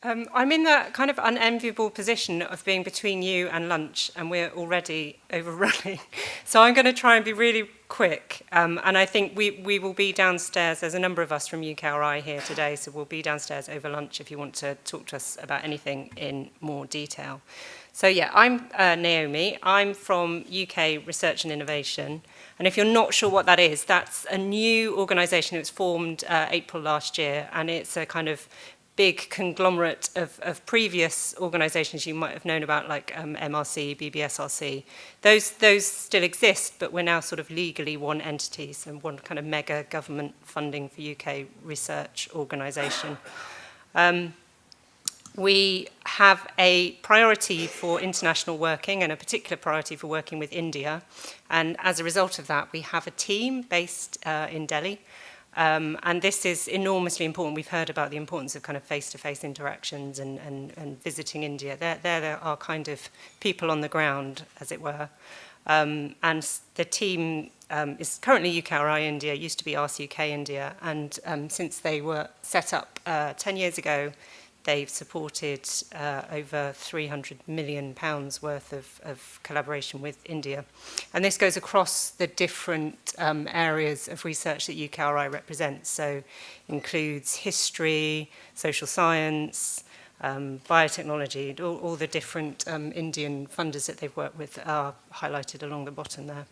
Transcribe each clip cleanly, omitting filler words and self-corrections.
I'm in that kind of unenviable position of being between you and lunch, and we're already overrunning. So I'm going to try and be really quick. And I think we will be downstairs. There's a number of us from UKRI here today, so we'll be downstairs over lunch if you want to talk to us about anything in more detail. So yeah, I'm Naomi. I'm from UK Research and Innovation. And if you're not sure what that is, that's a new organisation. It was formed April last year, and it's a kind of big conglomerate of previous organisations you might have known about, like MRC, BBSRC. Those still exist, but we're now sort of legally one entity, so one kind of mega government funding for UK research organisation. We have a priority for international working and a particular priority for working with India. And as a result of that, we have a team based in Delhi. And this is enormously important. We've heard about the importance of kind of face-to-face interactions and visiting India. There are kind of people on the ground, as it were. And the team is currently UKRI India, used to be RCUK India. And since they were set up 10 years ago, they've supported over £300 million worth of collaboration with India. And this goes across the different areas of research that UKRI represents. So includes history, social science, biotechnology, all the different Indian funders that they've worked with are highlighted along the bottom there.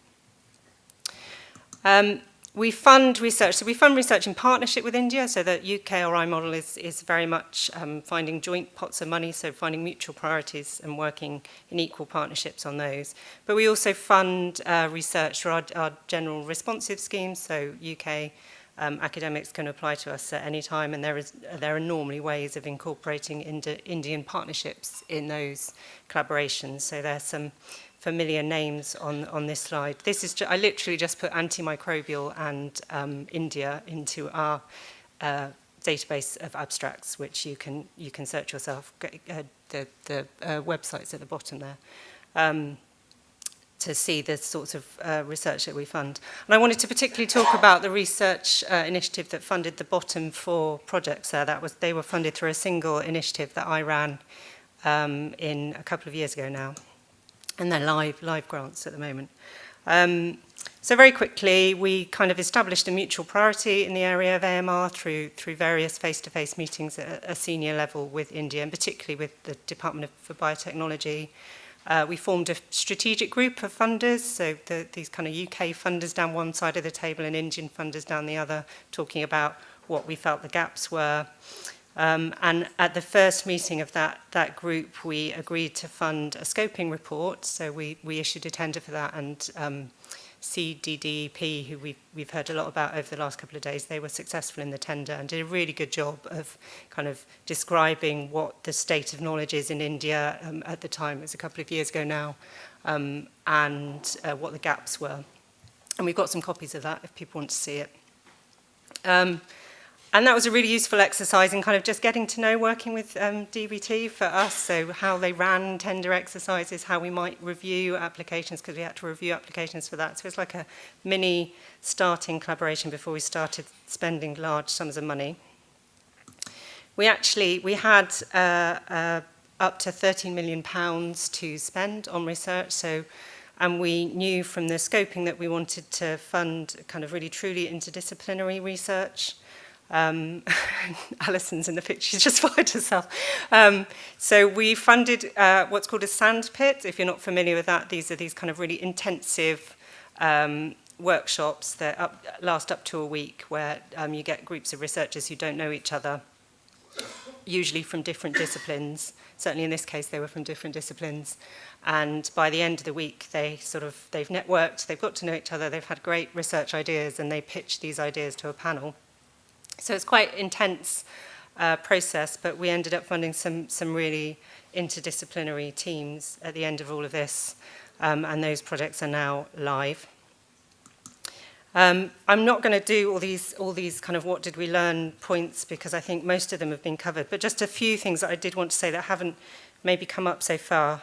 We fund research. So we fund research in partnership with India. So the UKRI model is very much finding joint pots of money, so finding mutual priorities and working in equal partnerships on those. But we also fund research through our general responsive schemes. So UK academics can apply to us at any time, and there are normally ways of incorporating Indian partnerships in those collaborations. So there's some familiar names on this slide. This is I literally just put Antimicrobial and India into our database of abstracts, which you can search yourself. The website's at the bottom there to see the sorts of research that we fund. And I wanted to particularly talk about the research initiative that funded the bottom 4 projects there. They were funded through a single initiative that I ran in a couple of years ago now. And they're live grants at the moment. So very quickly, we kind of established a mutual priority in the area of AMR through various face-to-face meetings at a senior level with India, and particularly with the Department for Biotechnology. We formed a strategic group of funders, so these kind of UK funders down one side of the table and Indian funders down the other, talking about what we felt the gaps were. And at the first meeting of that group, we agreed to fund a scoping report. So we issued a tender for that, and CDDP, who we've heard a lot about over the last couple of days, they were successful in the tender and did a really good job of kind of describing what the state of knowledge is in India at the time. It was a couple of years ago now, and what the gaps were. And we've got some copies of that if people want to see it. And that was a really useful exercise in kind of just getting to know working with DBT for us, so how they ran tender exercises, how we might review applications, because we had to review applications for that. So it's like a mini starting collaboration before we started spending large sums of money. We had up to £13 million to spend on research, and we knew from the scoping that we wanted to fund kind of really truly interdisciplinary research. Alison's in the picture, she's just fired herself. So we funded what's called a Sandpits. If you're not familiar with that, these are these kind of really intensive workshops that last up to a week, where you get groups of researchers who don't know each other, usually from different disciplines. Certainly in this case, they were from different disciplines. And by the end of the week, they've networked, they've got to know each other, they've had great research ideas, and they pitch these ideas to a panel. So it's quite intense process, but we ended up funding some really interdisciplinary teams at the end of all of this, and those projects are now live. I'm not going to do all these kind of what did we learn points, because I think most of them have been covered, but just a few things that I did want to say that haven't maybe come up so far.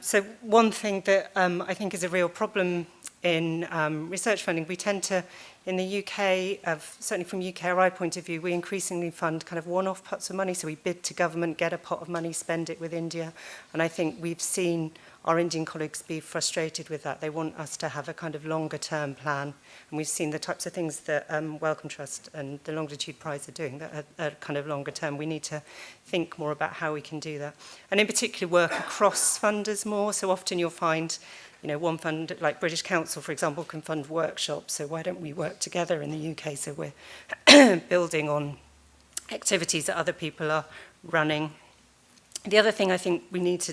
So one thing that I think is a real problem in research funding, we tend to In the UK, certainly from UKRI point of view, we increasingly fund kind of one-off pots of money. So we bid to government, get a pot of money, spend it with India. And I think we've seen our Indian colleagues be frustrated with that. They want us to have a kind of longer-term plan. And we've seen the types of things that Wellcome Trust and the Longitude Prize are doing that are kind of longer-term. We need to think more about how we can do that. And in particular, work across funders more. So often you'll find, you know, one fund, like British Council, for example, can fund workshops. So why don't we work together in the UK so we're building on activities that other people are running. The other thing I think we need to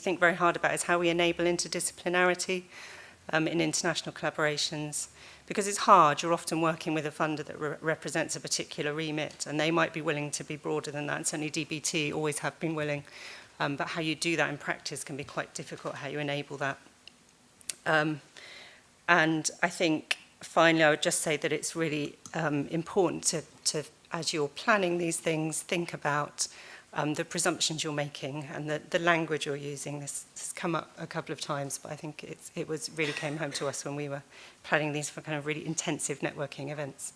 think very hard about is how we enable interdisciplinarity in international collaborations. Because it's hard, you're often working with a funder that represents a particular remit, and they might be willing to be broader than that, and certainly DBT always have been willing. But how you do that in practice can be quite difficult, how you enable that. And I think, finally, I would just say that it's really important to, as you're planning these things, think about the presumptions you're making and the language you're using. This has come up a couple of times, but I think it really came home to us when we were planning these for kind of really intensive networking events.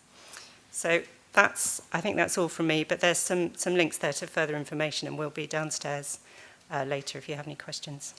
So I think that's all from me, but there's some links there to further information, and we'll be downstairs later if you have any questions.